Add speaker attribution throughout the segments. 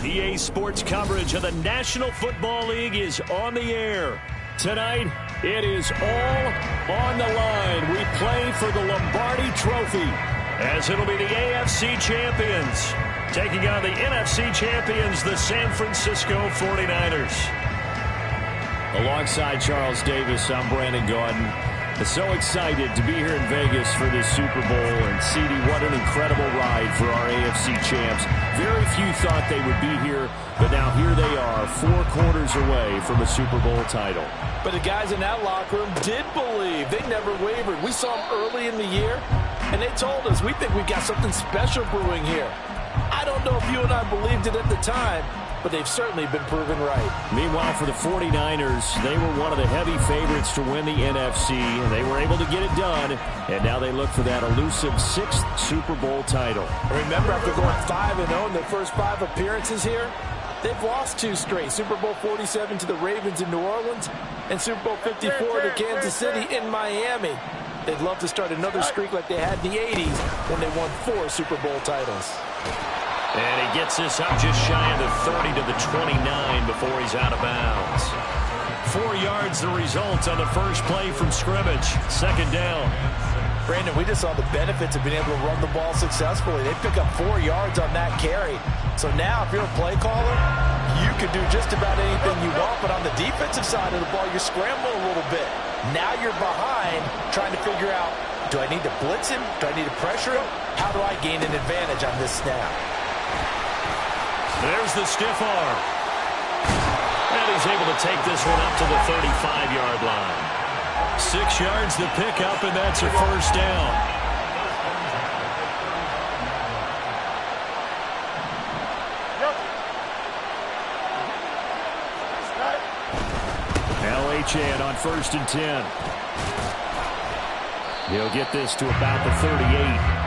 Speaker 1: EA Sports coverage of the National Football League is on the air. Tonight, it is all on the line. We play for the Lombardi Trophy, as it'll be the AFC champions taking on the NFC champions, the San Francisco 49ers.
Speaker 2: Alongside Charles Davis, I'm Brandon Gaudin. So excited to be here in Vegas for this Super Bowl, and CD, what an incredible ride for our AFC champs. Very few thought they would be here, but now here they are, 4 quarters away from a Super Bowl title.
Speaker 3: But the guys in that locker room did believe. They never wavered. We saw them early in the year, and they told us, we think we've got something special brewing here. I don't know if you and I believed it at the time, but they've certainly been proven right.
Speaker 2: Meanwhile, for the 49ers, they were one of the heavy favorites to win the NFC. They were able to get it done, and now they look for that elusive 6th Super Bowl title.
Speaker 3: Remember, after going 5-0 in their first 5 appearances here, they've lost 2 straight. Super Bowl 47 to the Ravens in New Orleans and Super Bowl 54 to Kansas City in Miami. They'd love to start another streak like they had in the 80s when they won 4 Super Bowl titles.
Speaker 1: And he gets this up just shy of the 30 to the 29 before he's out of bounds. 4 yards the result on the first play from scrimmage. Second down.
Speaker 3: Brandon, we just saw the benefits of being able to run the ball successfully. They pick up 4 yards on that carry. So now, if you're a play caller, you can do just about anything you want. But on the defensive side of the ball, you're scrambling a little bit. Now you're behind, trying to figure out, do I need to blitz him? Do I need to pressure him? How do I gain an advantage on this snap?
Speaker 1: There's the stiff arm. And he's able to take this one up to the 35-yard line. 6 yards the pickup, and that's a first down.
Speaker 2: LHN on 1st and 10. He'll get this to about the 38.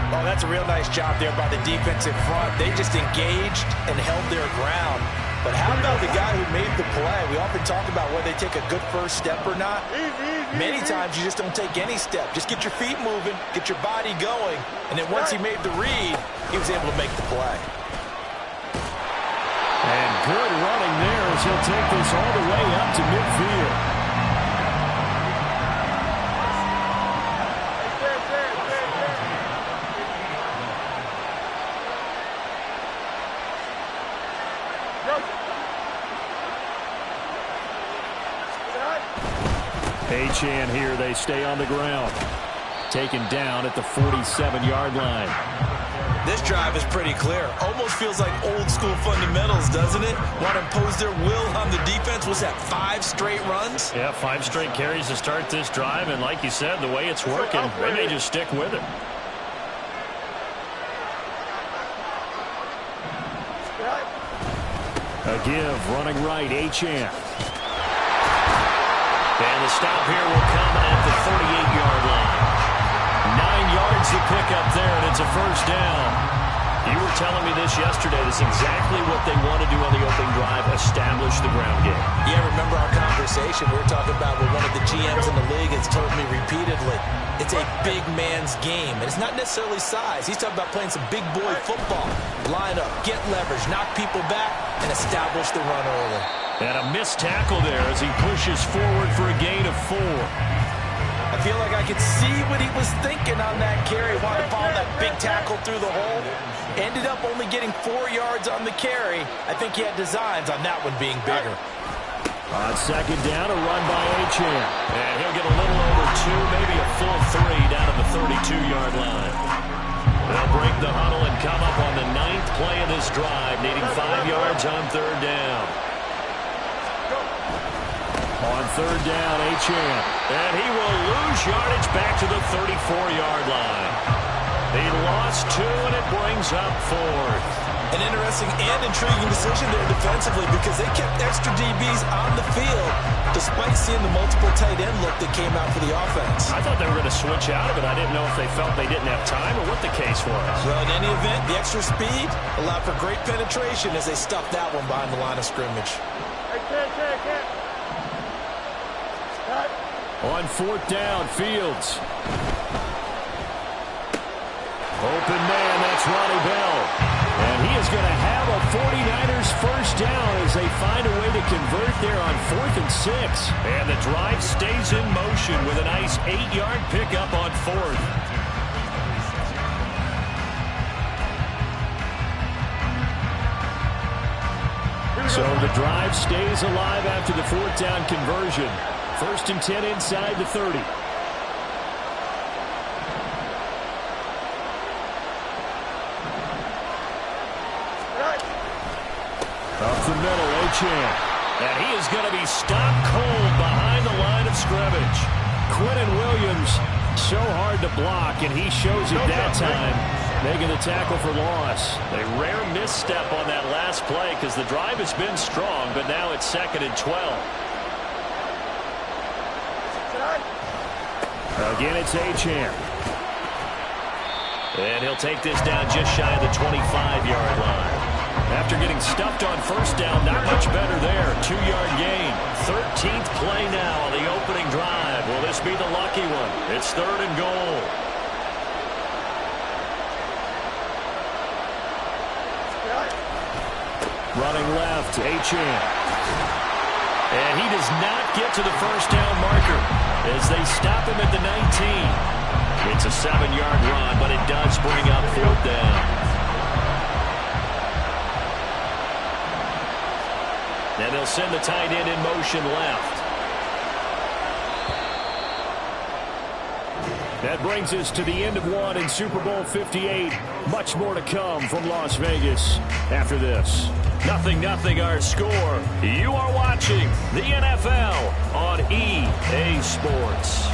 Speaker 3: Oh, that's a real nice job there by the defensive front. They just engaged and held their ground. But how about the guy who made the play? We often talk about whether they take a good first step or not. Many times you just don't take any step. Just get your feet moving, get your body going, and then once he made the read, he was able to make the play.
Speaker 2: And good running there as he'll take this all the way up to midfield. Achane here, they stay on the ground. Taken down at the 47-yard line.
Speaker 3: This drive is pretty clear. Almost feels like old school fundamentals, doesn't it? Want to impose their will on the defense. Was that 5 straight runs?
Speaker 1: Yeah, 5 straight carries to start this drive, and like you said, the way it's working, they may just stick with it.
Speaker 2: A give, running right, Achane.
Speaker 1: And the stop here will come at the 38-yard line. 9 yards to pick up there, and it's a first down. You were telling me this yesterday. This is exactly what they want to do on the opening drive, establish the ground game.
Speaker 3: Yeah, remember our conversation? We were talking about what one of the GMs in the league has told me repeatedly. It's a big man's game, and it's not necessarily size. He's talking about playing some big boy football. Line up, get leverage, knock people back, and establish the run early.
Speaker 1: And a missed tackle there as he pushes forward for a gain of 4.
Speaker 3: I feel like I could see what he was thinking on that carry. Wanted to follow that big tackle through the hole. Ended up only getting 4 yards on the carry. I think he had designs on that one being bigger.
Speaker 2: On second down, a run by Achane.
Speaker 1: And he'll get a little over 2, maybe a full 3 down to the 32-yard line. They'll break the huddle and come up on the 9th play of this drive, needing 5 yards on 3rd down.
Speaker 2: On 3rd down, Achane.
Speaker 1: And he will lose yardage back to the 34-yard line. He lost 2, and it brings up 4th.
Speaker 3: An interesting and intriguing decision there defensively because they kept extra DBs on the field despite seeing the multiple tight end look that came out for the offense.
Speaker 1: I thought they were going to switch out of it. I didn't know if they felt they didn't have time or what the case was.
Speaker 3: Well, in any event, the extra speed allowed for great penetration as they stuffed that one behind the line of scrimmage.
Speaker 2: On 4th down, Fields. Open man, that's Ronnie Bell. And he is going to have a
Speaker 1: they find a way to convert there on 4th and 6. And the drive stays in motion with a nice 8-yard pickup on 4th. So the drive stays alive after the 4th down conversion. 1st and 10 inside the 30. Up the middle, Achane. And he is going to be stopped cold behind the line of scrimmage. Quinnen Williams, so hard to block, and he shows it that time, making the tackle for loss. A rare misstep on that last play because the drive has been strong, but now it's 2nd and 12. Again, it's Achane. And he'll take this down just shy of the 25-yard line. After getting stuffed on 1st down, not much better there. 2-yard gain. 13th play now on the opening drive. Will this be the lucky one? It's 3rd and goal. Running left, Achane. And he does not get to the 1st down marker as they stop him at the 19. It's a 7-yard run, but it does bring up 4th down. And they'll send the tight end in motion left. That brings us to the end of one in Super Bowl 58. Much more to come from Las Vegas after this. 0-0 our score. You are watching the NFL on EA Sports.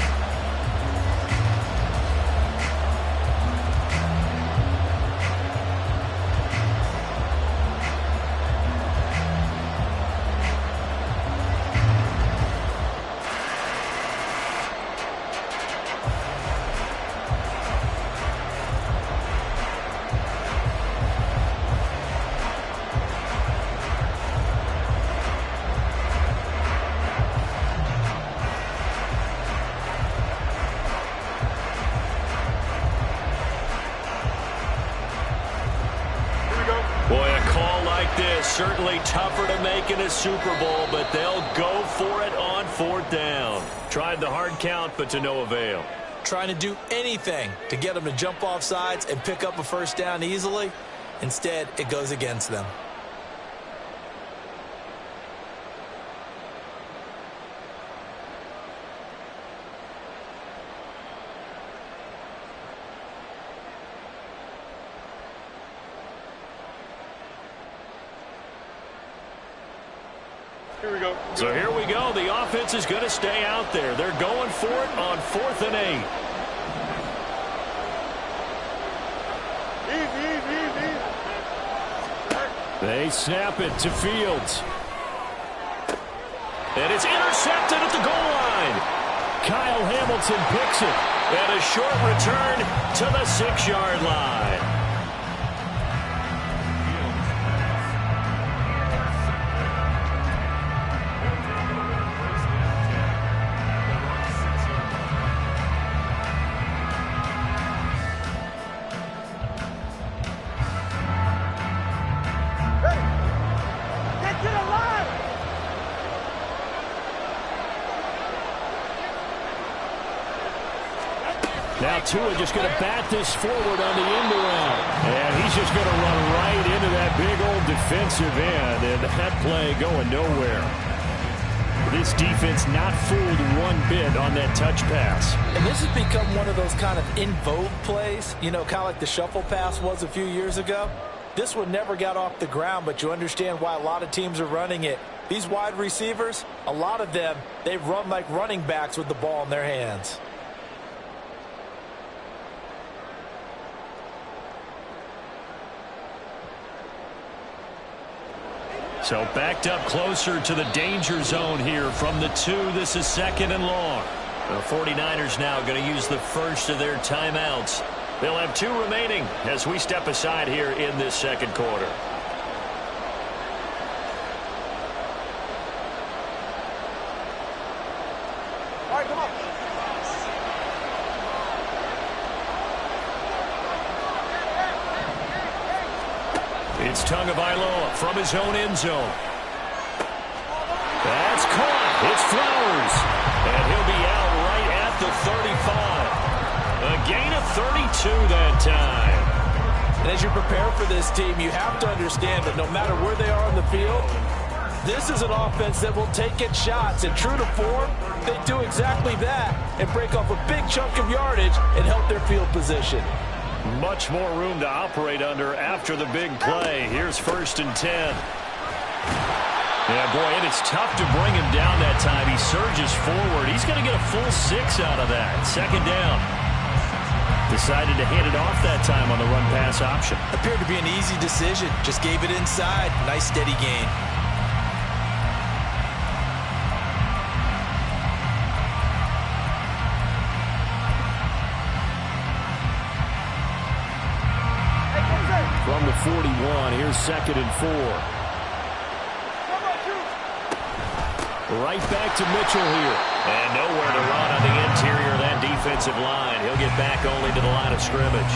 Speaker 1: Certainly tougher to make in a Super Bowl, but they'll go for it on 4th down. Tried the hard count, but to no avail.
Speaker 3: Trying to do anything to get them to jump off sides and pick up a 1st down easily. Instead, it goes against them.
Speaker 1: So here we go. The offense is going to stay out there. They're going for it on 4th and 8. They snap it to Fields. And it's intercepted at the goal line. Kyle Hamilton picks it. And a short return to the 6-yard line. Now Tua just going to bat this forward on the end around. And he's just going to run right into that big old defensive end. And that play going nowhere. This defense not fooled one bit on that touch pass.
Speaker 3: And this has become one of those kind of in vogue plays. You know, kind of like the shuffle pass was a few years ago. This one never got off the ground, but you understand why a lot of teams are running it. These wide receivers, a lot of them, they run like running backs with the ball in their hands.
Speaker 1: So backed up closer to the danger zone here from the 2. This is 2nd and long. The 49ers now going to use the first of their timeouts. They'll have 2 remaining as we step aside here in this 2nd quarter.
Speaker 3: All right, come on.
Speaker 1: It's Tagovailoa from his own end zone. That's caught. It's Flowers. And he'll be out right at the 35. A gain of 32 that time.
Speaker 3: And as you prepare for this team, you have to understand that no matter where they are on the field, this is an offense that will take its shots. And true to form, they do exactly that and break off a big chunk of yardage and help their field position.
Speaker 1: Much more room to operate under after the big play. Here's 1st and 10. Yeah, boy, and it's tough to bring him down that time. He surges forward. He's going to get a full 6 out of that. 2nd down. Decided to hand it off that time on the run-pass option.
Speaker 3: Appeared to be an easy decision. Just gave it inside. Nice steady gain.
Speaker 1: From the 41, here's 2nd and 4. Right back to Mitchell here. And nowhere to run on the interior of that defensive line. He'll get back only to the line of scrimmage.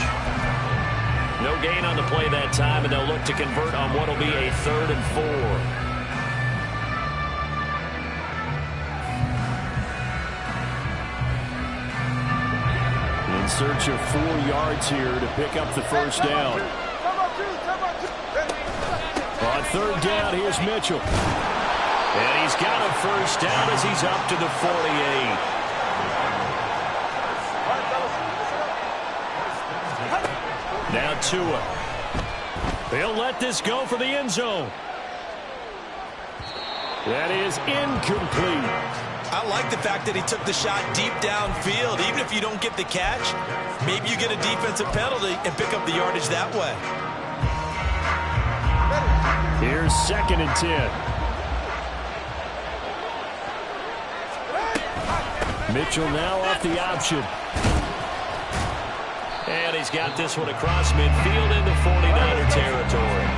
Speaker 1: No gain on the play that time, and they'll look to convert on what will be a 3rd and 4. In search of 4 yards here to pick up the 1st down. On 3rd down, here's Mitchell. And he's got a 1st down as he's up to the 48. Now Tua. They'll let this go for the end zone. That is incomplete.
Speaker 3: I like the fact that he took the shot deep downfield. Even if you don't get the catch, maybe you get a defensive penalty and pick up the yardage that way.
Speaker 1: Here's 2nd and 10. Mitchell now off the option. And he's got this one across midfield into 49er territory.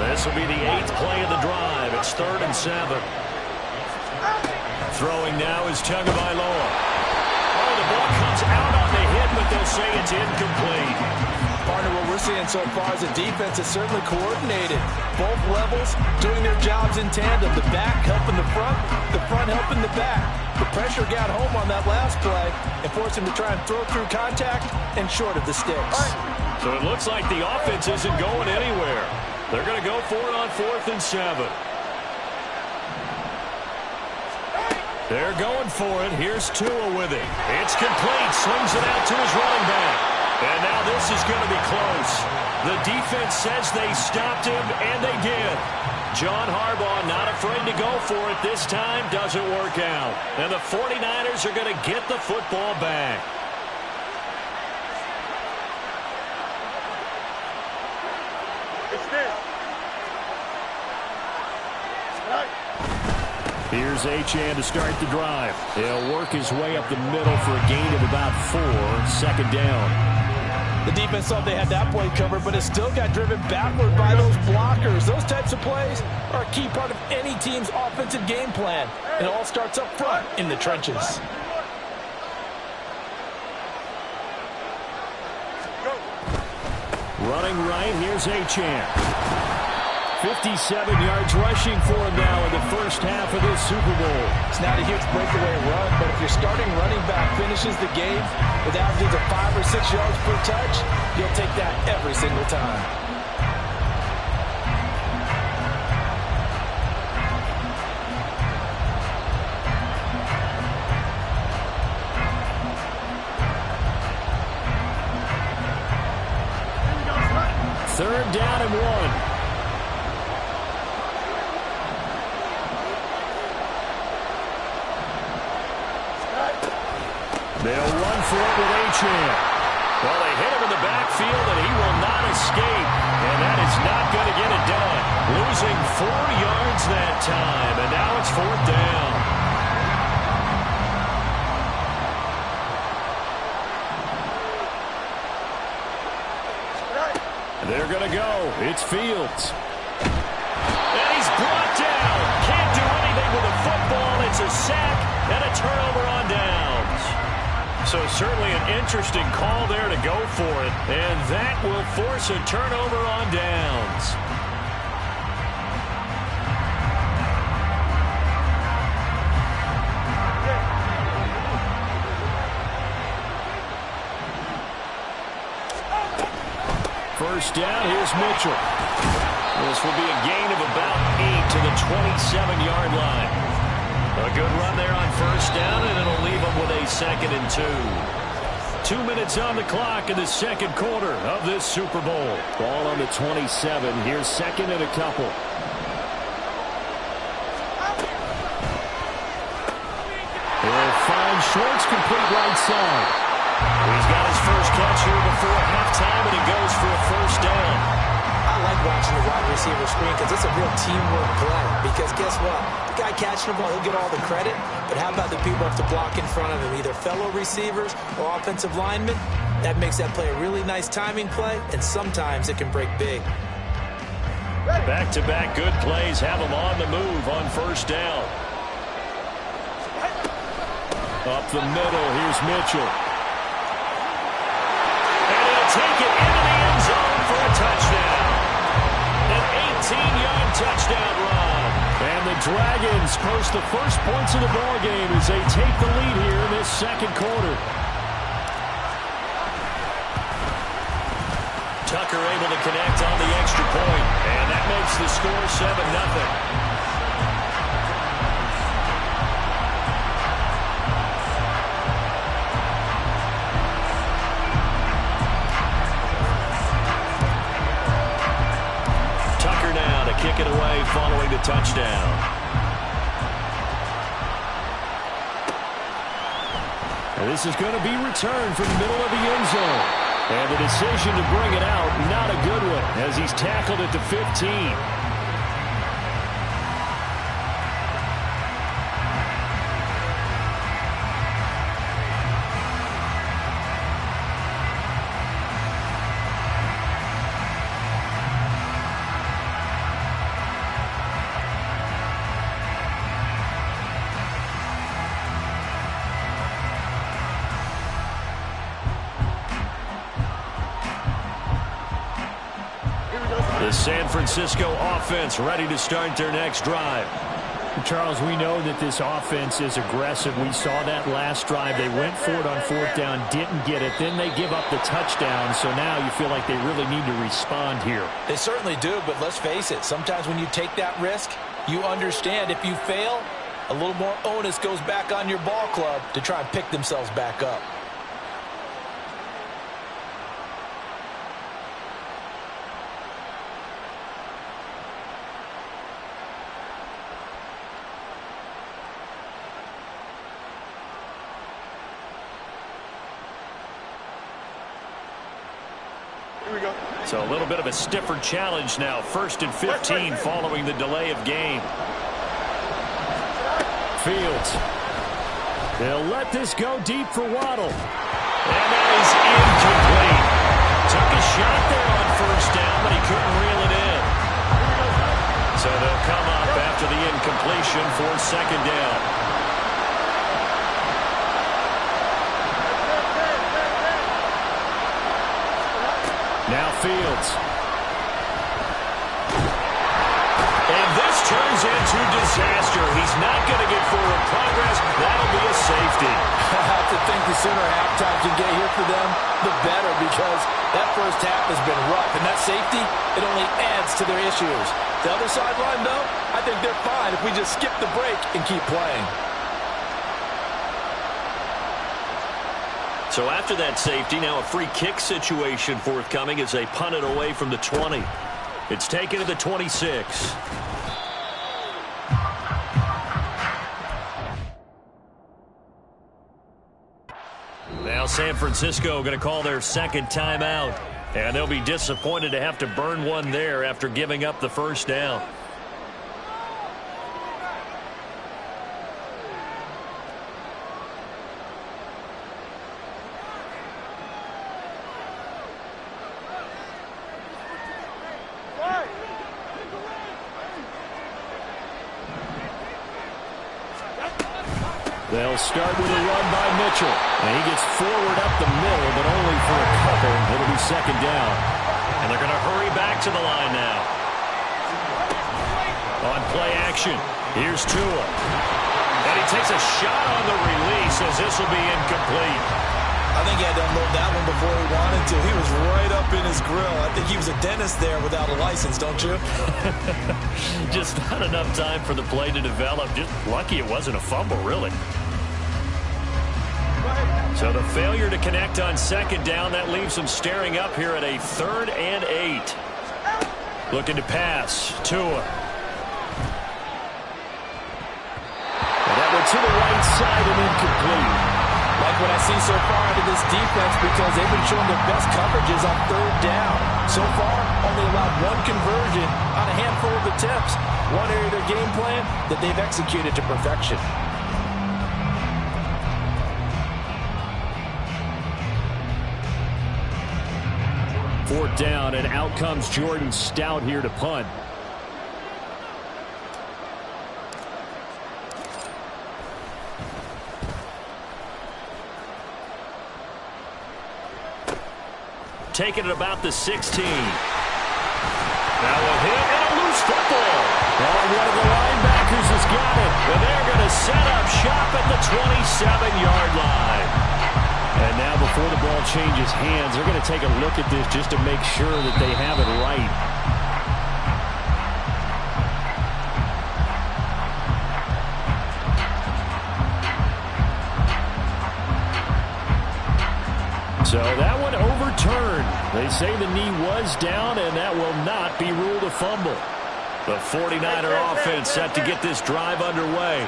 Speaker 1: This will be the 8th play of the drive. It's 3rd and 7. Throwing now is Tagovailoa. Oh, the ball comes out on the hit, but they'll say it's incomplete.
Speaker 3: Partner, what we're seeing so far is the defense is certainly coordinated. Both levels doing their jobs in tandem. The back helping the front helping the back. The pressure got home on that last play and forced him to try and throw through contact and short of the sticks.
Speaker 1: So it looks like the offense isn't going anywhere. They're going to go for it on 4th and 7. They're going for it. Here's Tua with it. It's complete. Slings it out to his running back. And now this is going to be close. The defense says they stopped him, and they did. John Harbaugh not afraid to go for it this time. Doesn't work out. And the 49ers are going to get the football back. Here's Achane to start the drive. He'll work his way up the middle for a gain of about 4. 2nd down.
Speaker 3: The defense thought they had that play covered, but it still got driven backward by those blockers. Those types of plays are a key part of any team's offensive game plan. It all starts up front in the trenches.
Speaker 1: Running right, here's Achane. 57 yards rushing for him now in the 1st half of this Super Bowl.
Speaker 3: It's not a huge breakaway run, but if your starting running back finishes the game with averages of 5 or 6 yards per touch, you'll take that every single time.
Speaker 1: Third down and 1. They'll run for it with Achane. Well, they hit him in the backfield, and he will not escape. And that is not going to get it done. Losing 4 yards that time, and now it's 4th down. They're going to go. It's Fields. And he's brought down. Can't do anything with the football. It's a sack and a turnover on downs. So certainly an interesting call there to go for it. And that will force a turnover on downs. first down. Here's Mitchell. This will be a gain of about 8 to the 27-yard line. A good run there on first down, and it'll leave them with a 2nd and 2. 2 minutes on the clock in the second quarter of this Super Bowl. Ball on the 27. Here's 2nd and a couple. He'll find Schwartz, complete right side. He's got his first catch here before halftime, and it goes for a first down.
Speaker 3: I like watching the wide receiver screen because it's a real teamwork play. Because guess what? The guy catching the ball, he'll get all the credit. But how about the people who have to block in front of him, either fellow receivers or offensive linemen? That makes that play a really nice timing play, and sometimes it can break big.
Speaker 1: Back-to-back good plays have him on the move on first down. Up the middle, here's Mitchell. And he'll take it into the end zone for a touchdown. An 18-yard touchdown run. And the Dragons post the first points of the ball game as they take the lead here in this second quarter. Tucker able to connect on the extra point, and that makes the score 7-0. Kick it away following the touchdown. And this is going to be returned from the middle of the end zone. And the decision to bring it out, not a good one, as he's tackled at the 15. The San Francisco offense ready to start their next drive.
Speaker 2: Charles, we know that this offense is aggressive. We saw that last drive. They went for it on 4th down, didn't get it. Then they give up the touchdown. So now you feel like they really need to respond here.
Speaker 3: They certainly do, but let's face it. Sometimes when you take that risk, you understand if you fail, a little more onus goes back on your ball club to try and pick themselves back up.
Speaker 1: So a little bit of a stiffer challenge now. 1st and 15 following the delay of game. Fields. They'll let this go deep for Waddle. And that is incomplete. Took a shot there on first down, but he couldn't reel it in. So they'll come up after the incompletion for 2nd down. Now Fields. And this turns into disaster. He's not going to get forward progress. That'll be a safety.
Speaker 3: I have to think the sooner halftime can get here for them, the better, because that first half has been rough. And that safety, it only adds to their issues. The other sideline, though, I think they're fine if we just skip the break and keep playing.
Speaker 1: So after that safety, now a free kick situation forthcoming as they punt it away from the 20. It's taken to the 26. Now San Francisco going to call their 2nd timeout. And they'll be disappointed to have to burn one there after giving up the first down. They'll start with a run by Mitchell. And he gets forward up the middle, but only for a couple. It'll be 2nd down. And they're going to hurry back to the line now. On play action, here's Tua. And he takes a shot on the release as this will be incomplete.
Speaker 3: I think he had to unload that one before he wanted to. He was right up in his grill. I think he was a dentist there without a license, don't you?
Speaker 1: Just not enough time for the play to develop. Just lucky it wasn't a fumble, really. So the failure to connect on second down, that leaves them staring up here at a 3rd and 8. Looking to pass. Tua. And that went to the right side and incomplete.
Speaker 3: Like what I see so far out of this defense, because they've been showing their best coverages on 3rd down. So far, only allowed 1 conversion on a handful of attempts. One area of their game plan that they've executed to perfection.
Speaker 1: Fourth down, and out comes Jordan Stout here to punt. Taking it about the 16. Now a hit and a loose football. And one of the linebackers has got it. And they're going to set up shop at the 27-yard line. And now before the ball changes hands, they're going to take a look at this just to make sure that they have it right. So that one overturned. They say the knee was down, and that will not be ruled a fumble. The 49er offense set to get this drive underway.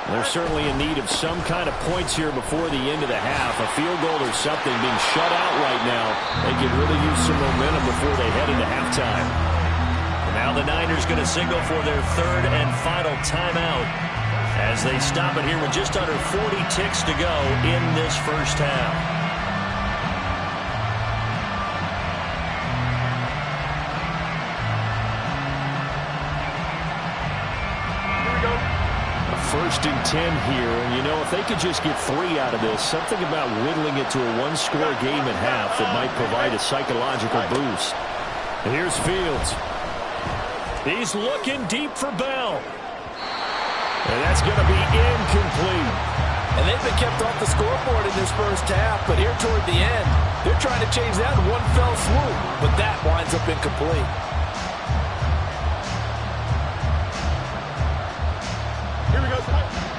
Speaker 1: They're certainly in need of some kind of points here before the end of the half. A field goal or something being shut out right now. They could really use some momentum before they head into halftime. And now the Niners going to signal for their 3rd and final timeout as they stop it here with just under 40 ticks to go in this first half. First and 10 here, and you know, if they could just get 3 out of this, something about whittling it to a 1-score game at half that might provide a psychological boost. And here's Fields. He's looking deep for Bell. And that's going to be incomplete.
Speaker 3: And they've been kept off the scoreboard in this first half, but here toward the end, they're trying to change that in one fell swoop, but that winds up incomplete.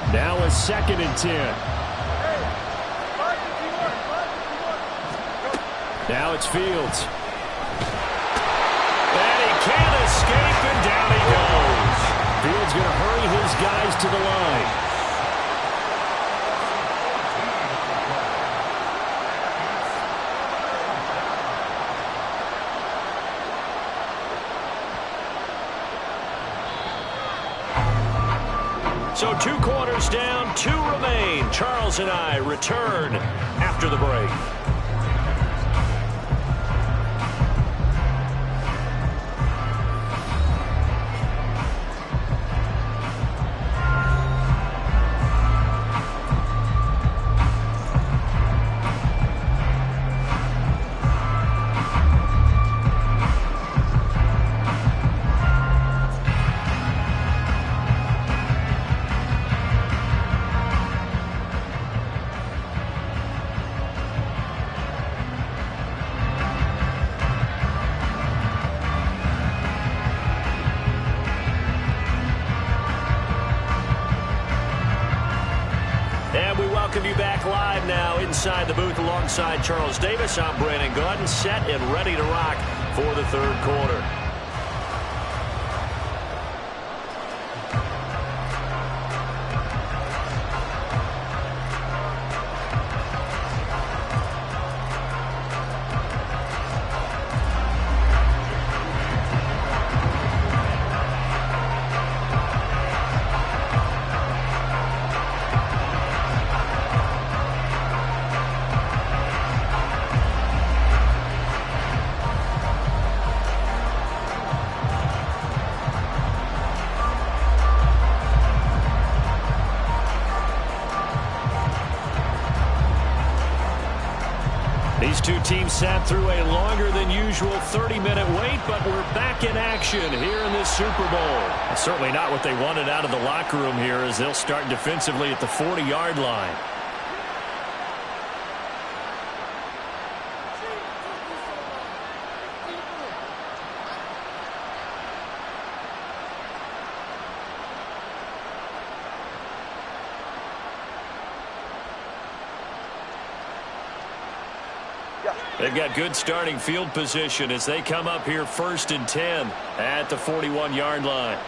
Speaker 1: Now a 2nd and 10. Now it's Fields. And he can't escape, and down he goes. Fields going to hurry his guys to the line. So 2 quarters down, 2 remain. Charles and I return after the break. Welcome you back live now inside the booth alongside Charles Davis. I'm Brandon Gaudin, set and ready to rock for the 3rd quarter. These two teams sat through a longer than usual 30-minute wait, but we're back in action here in this Super Bowl. Certainly not what they wanted out of the locker room here as they'll start defensively at the 40-yard line. They've got good starting field position as they come up here 1st and 10 at the 41-yard line.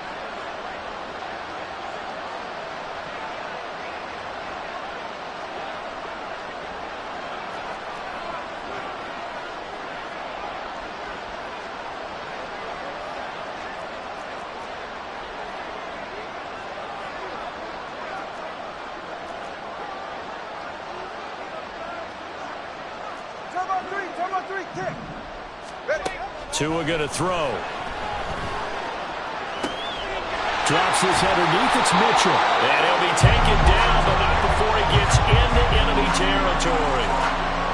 Speaker 1: Tua going to throw.
Speaker 2: Drops this underneath. It's Mitchell.
Speaker 1: And he'll be taken down, but not before he gets into enemy territory.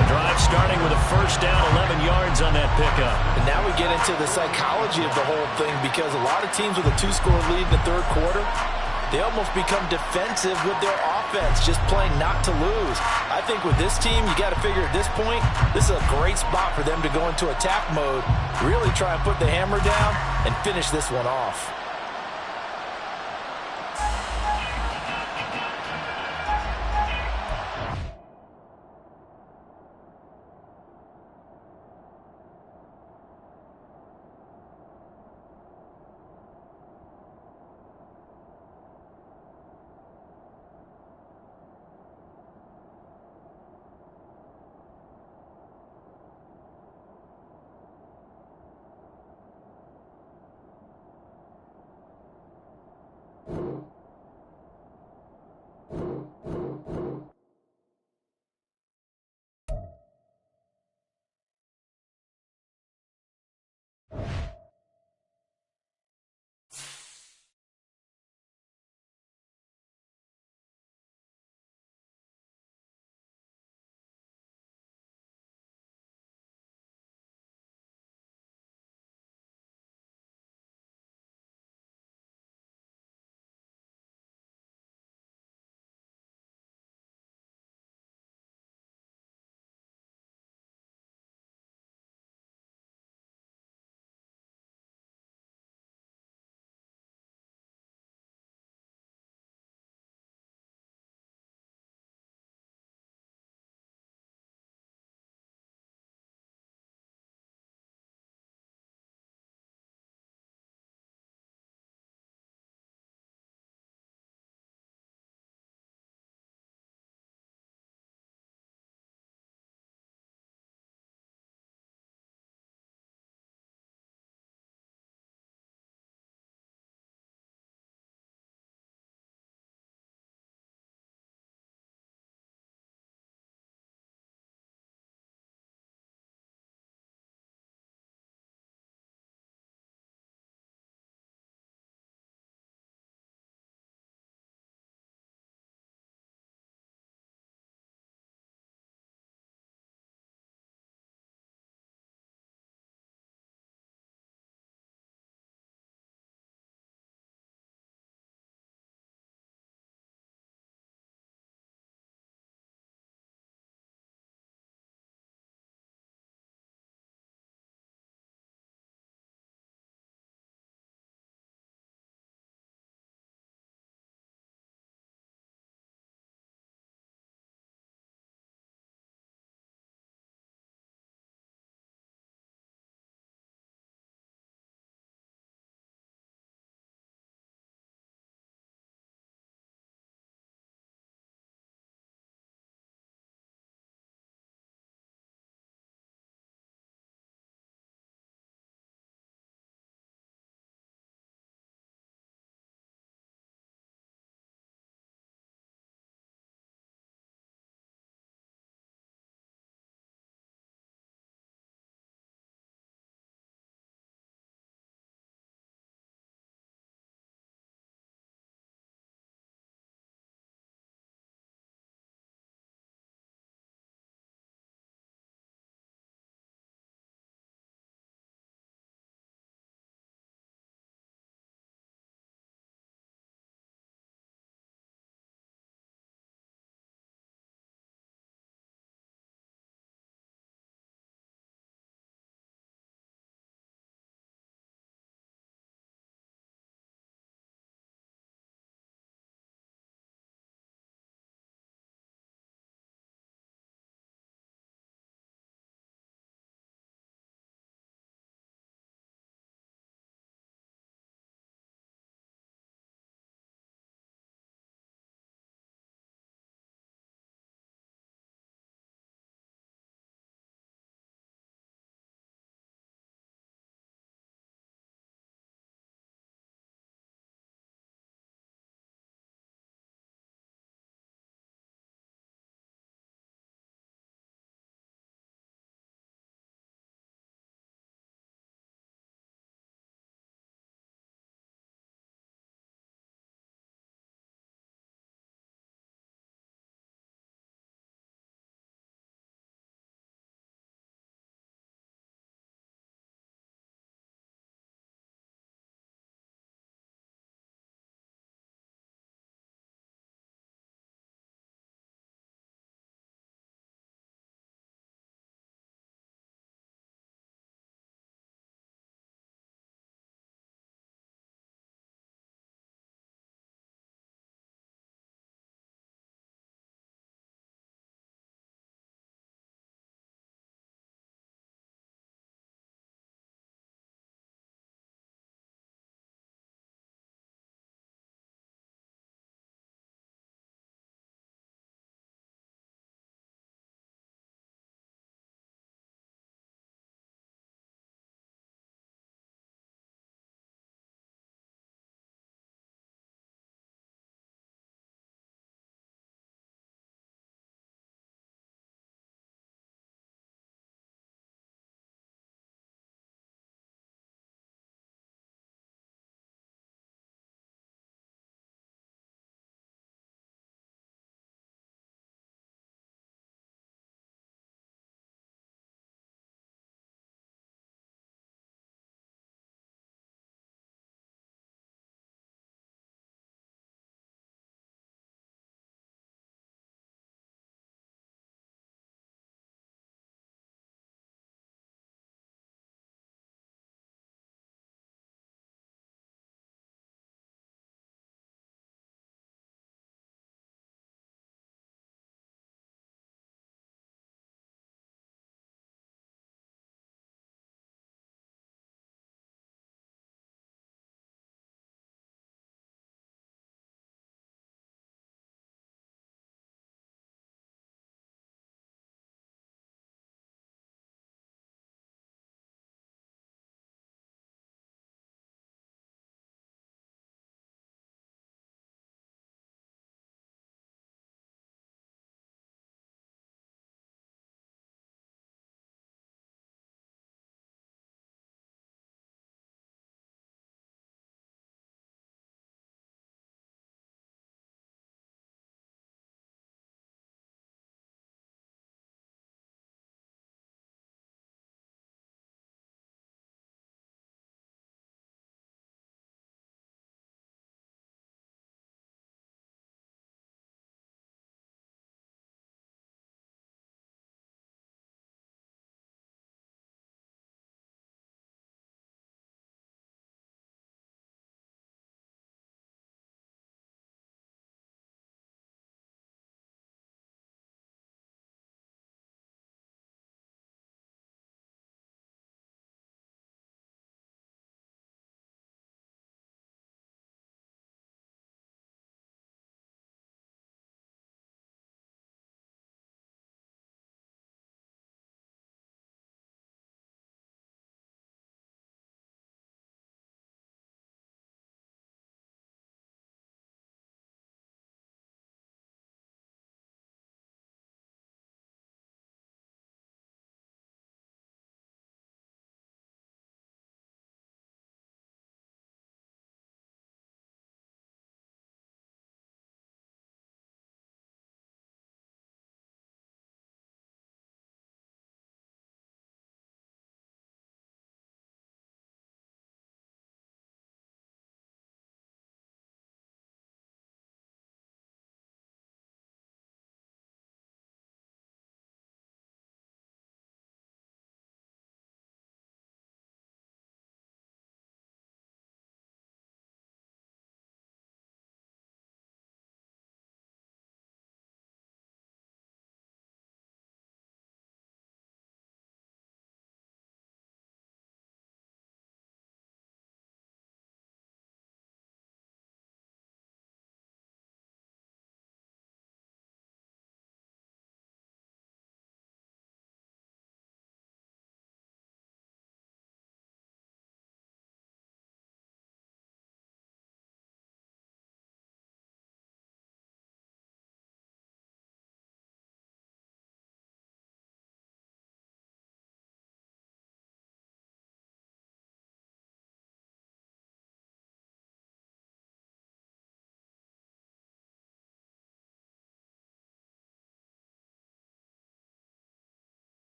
Speaker 1: A drive starting with a 1st down, 11 yards on that pickup.
Speaker 3: And now we get into the psychology of the whole thing, because a lot of teams with a 2-score lead in the 3rd quarter, they almost become defensive with their offense, just playing not to lose. I think with this team, you got to figure at this point, this is a great spot for them to go into attack mode, really try and put the hammer down and finish this one off.